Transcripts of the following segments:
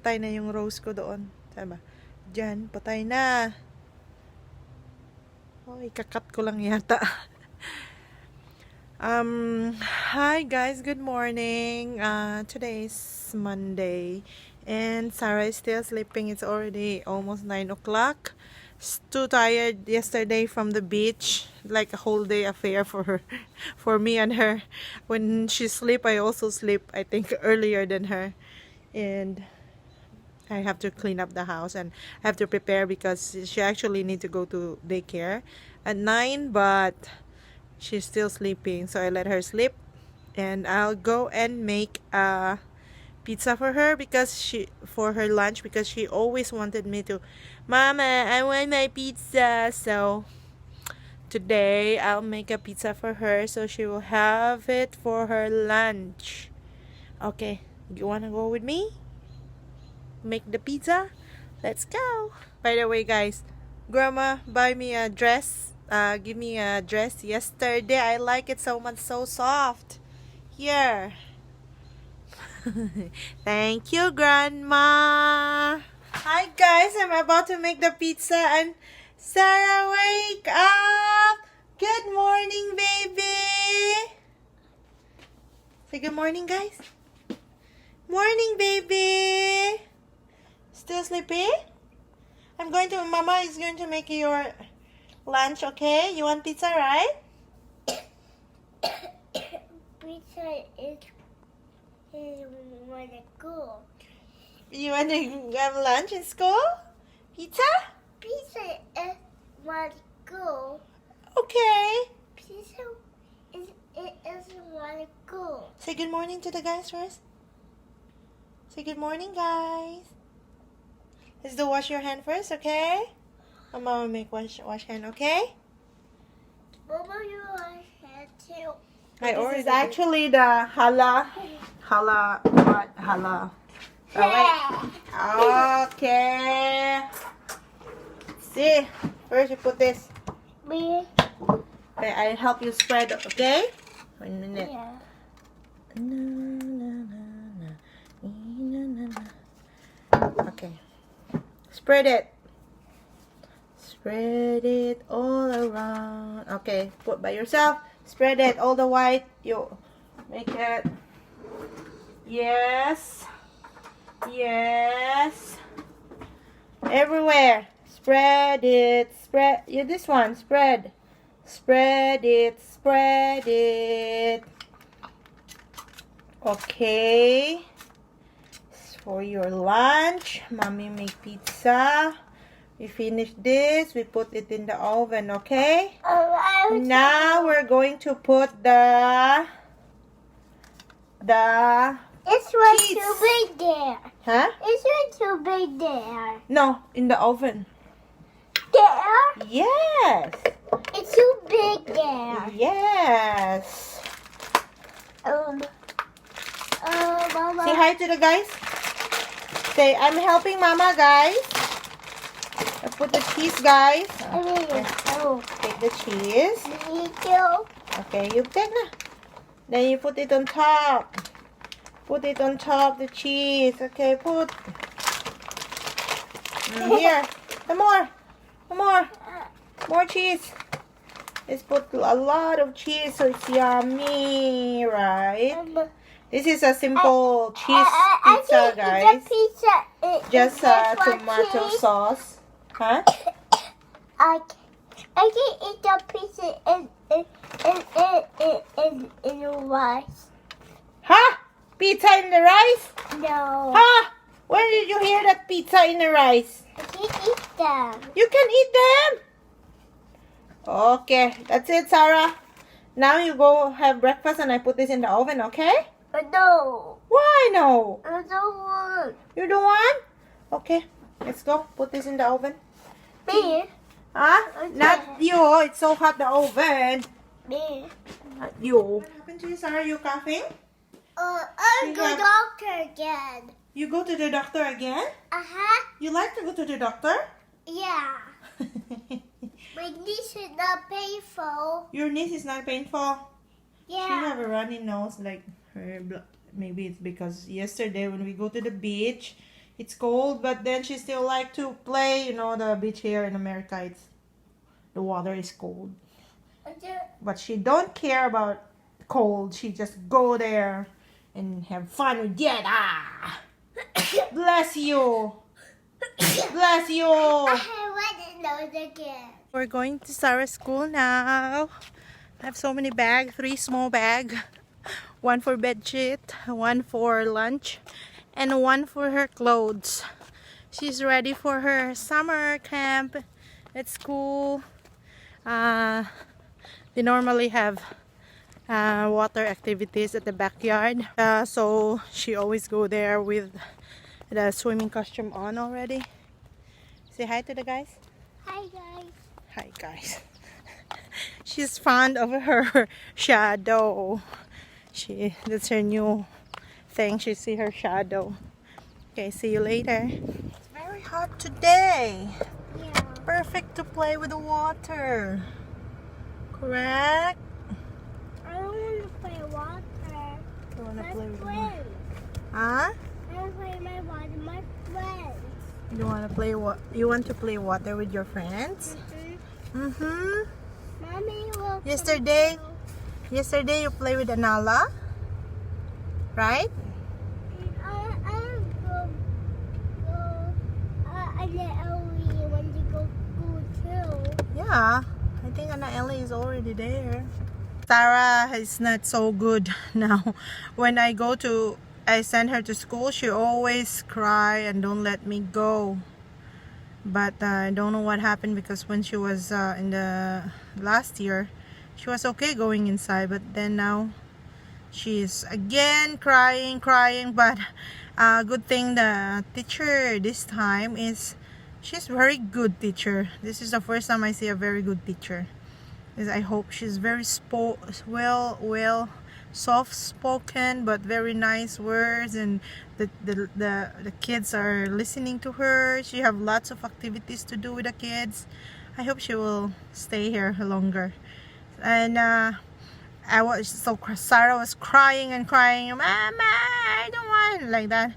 patay na yung rose ko doon. Sabi ba? Diyan, patay na. Oh, ikakat ko lang yata. Hi guys, good morning. Today is Monday and Sarah is still sleeping. It's already almost 9 o'clock. Too tired yesterday from the beach, like a whole day affair for her, for me and her. When she sleep, I also sleep, I think earlier than her. And I have to clean up the house and I have to prepare because she actually need to go to daycare at 9, but she's still sleeping, so I let her sleep and I'll go and make a pizza for her for her lunch, because she always wanted me to, Mama, I want my pizza. So today I'll make a pizza for her so she will have it for her lunch. Okay, you wanna go with me? Make the pizza? Let's go. By the way, guys, Grandma buy me a dress. Give me a dress yesterday. I like it so much, so soft. Here. Thank you, Grandma. Hi, guys. I'm about to make the pizza and Sarah, wake up. Good morning, baby. Say good morning, guys. Morning, baby. Still sleepy? Mama is going to make your lunch, okay? You want pizza, right? Pizza is when I go. You want to have lunch in school? Pizza? Pizza is when I go. Okay. Pizza is when I go. Say good morning to the guys first. Say good morning, guys. Let's do wash your hand first, okay? Mama will make wash hand, okay? Mama, you want hand too. This is actually the hala. Oh, wait. Okay. See, first you put this. Me? Okay, I'll help you spread, okay? 1 minute. Yeah. Okay. Spread it. Spread it all around. Okay, put by yourself. Spread it, all the white. You make it. Yes. Yes. Everywhere. Spread it. Spread. Yeah, this one. Spread. Spread it. Spread it. Okay. For your lunch, Mommy make pizza. We finish this, we put it in the oven, okay? Now we're going to put the It's way cheese. too big there. Huh? It's way too big there. No, in the oven. There? Yes. It's too big there. Yes. Mama. Say hi to the guys. Say, I'm helping Mama, guys. I put the cheese, guys. Take the cheese. Me too. Okay, you take na. Then you put it on top. Put it on top, the cheese. Okay, put. Here. Some more. Some more. More cheese. Let's put a lot of cheese so it's yummy, right? This is a simple cheese pizza, guys. Just tomato sauce. Huh? I can eat the pizza in the rice. Huh? Pizza in the rice? No. Huh? When did you hear that pizza in the rice? I can eat them. You can eat them? Okay, that's it, Sarah. Now you go have breakfast and I put this in the oven, okay? No. Why no? I don't want. You don't want? Okay, let's go. Put this in the oven. Me? Huh? Okay. Not you. It's so hot, the oven. Me? Not you. What happened to you, Sarah? You coughing? I'll go doctor again. You go to the doctor again? Uh-huh. You like to go to the doctor? Yeah. My niece is not painful. Your niece is not painful? Yeah. She have a runny nose like her. Maybe it's because yesterday when we go to the beach, It's cold, but then she still like to play. You know, the beach here in America, the water is cold. But she don't care about cold. She just go there and have fun with Dad. Ah! Bless you. Bless you. I want to know again. We're going to Sarah's school now. I have so many bags, 3 small bags. One for bed sheet, one for lunch, and one for her clothes. She's ready for her summer camp at school. They normally have water activities at the backyard. So she always go there with the swimming costume on already. Say hi to the guys. Hi guys. Hi guys. She's fond of her shadow. That's her new thing. She see her shadow. Okay, see you later. It's very hot today. Yeah. Perfect to play with the water. Correct? I don't want to play water. You wanna My play with water? friends. Huh? I want to play my water with my friends. You wanna play what? You want to play water with your friends? Mm-hmm. Mommy will. Yesterday you play with Anala, right? I when you go school too. Yeah, I think Anna Ellie is already there. Sarah is not so good now. When I send her to school, she always cry and don't let me go. But I don't know what happened, because when she was in the last year, she was okay going inside, but then now she's again crying. But good thing the teacher this time she's very good teacher. This is the first time I see a very good teacher. I hope she's very soft spoken, but very nice words, and the kids are listening to her. She have lots of activities to do with the kids. I hope she will stay here longer. And Sarah was crying, Mama, I don't want, like that.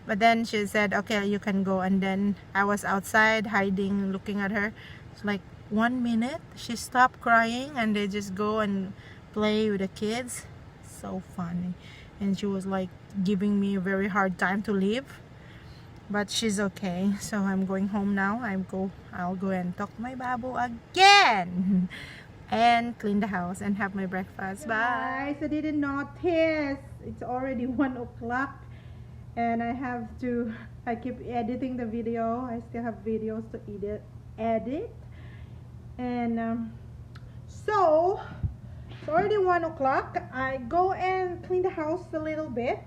But then she said, okay, you can go. And then I was outside hiding, looking at her. It's like 1 minute she stopped crying, and they just go and play with the kids. So funny. And she was like giving me a very hard time to leave, but she's okay. So I'm going home now. I'll go and talk to my babu again and clean the house and have my breakfast. Bye. I didn't notice it's already 1 o'clock, and I keep editing the video. I still have videos to edit. And so it's already 1 o'clock. I go and clean the house a little bit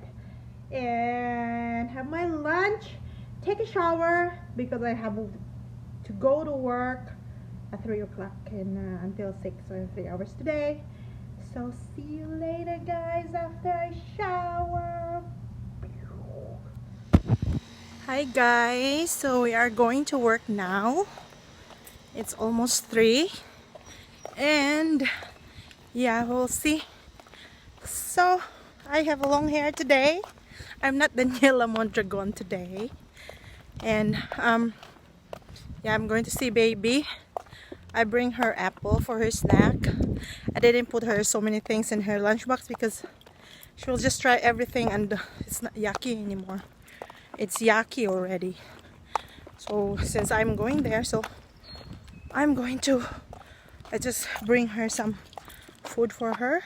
and have my lunch, take a shower, because I have to go to work at 3 o'clock and until 6, so 3 hours today. So see you later, guys, after I shower. Hi guys, so we are going to work now. It's almost 3, and yeah, we'll see. So I have long hair today. I'm not Daniela Mondragon today. And yeah, I'm going to see baby. I bring her apple for her snack. I didn't put her so many things in her lunchbox because she will just try everything, and it's not yucky anymore. It's yucky already. So since I'm going there, so I just bring her some food for her.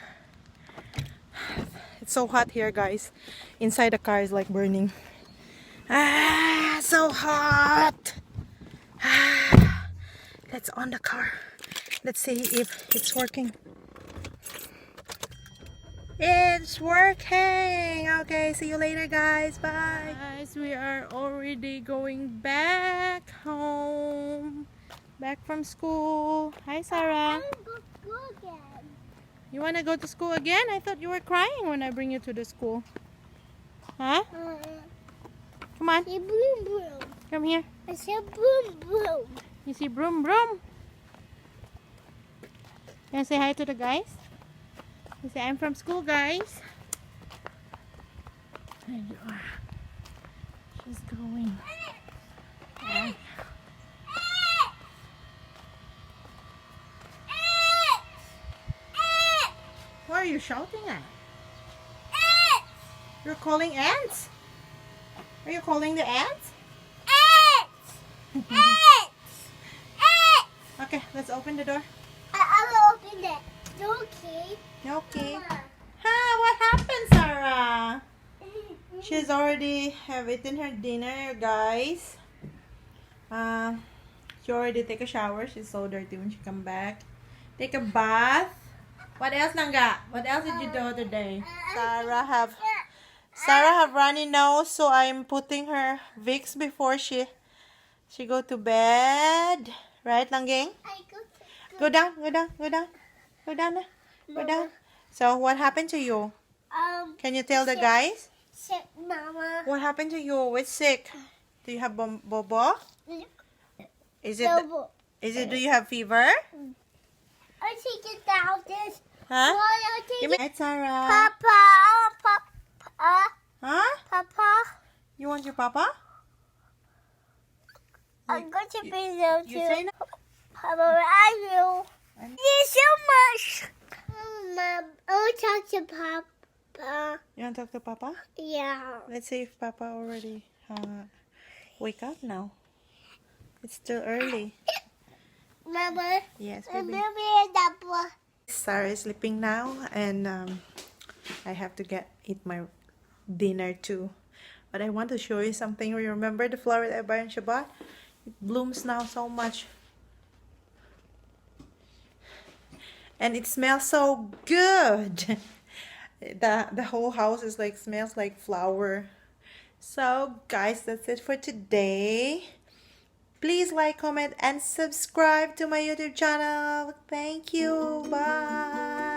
It's so hot here, guys. Inside the car is like burning. So hot. Let's on the car. Let's see if it's working. It's working. Okay, see you later, guys. Bye. Guys, we are already going back home. Back from school. Hi, Sarah. I want to go to school again. You want to go to school again? I thought you were crying when I bring you to the school. Huh? Come on. See boom boom. Come here. I said boom boom. You see broom broom? Can I say hi to the guys? You say, I'm from school, guys. There you are. She's good. going? Ah. What are you shouting at? You're calling ants? Are you calling the ants? Okay, let's open the door. I will open it. Okay. Okay. What happened, Sarah? She's already have eaten her dinner, guys. She already take a shower. She's so dirty when she come back. Take a bath. What else, Nanga? What else did you do today? Sarah have runny nose, so I'm putting her Vicks before she go to bed. Right, Langgeng? I go Go down, go down, go down. Go down, go down. So what happened to you? Can you tell the guys? Sit, Mama. What happened to you? Which sick? Do you have bobo? Is it? Double. Do you have fever? I take it down this. Huh? I take Give it. me. Hi, Sarah. Papa. Huh? Papa. You want your papa? I'm going to be there too. You say no? Papa, I will. Thank you so much. Mom, I'll talk to Papa. You want to talk to papa? Yeah. Let's see if papa already wake up now. It's still early. Mama. Yes, I'm baby. Papa. Sarah is sleeping now, and I have to eat my dinner too. But I want to show you something. Remember the flower that I bought in Shabbat? It blooms now so much. And it smells so good. The whole house is like smells like flower. So guys, that's it for today. Please like, comment, and subscribe to my YouTube channel. Thank you. Bye.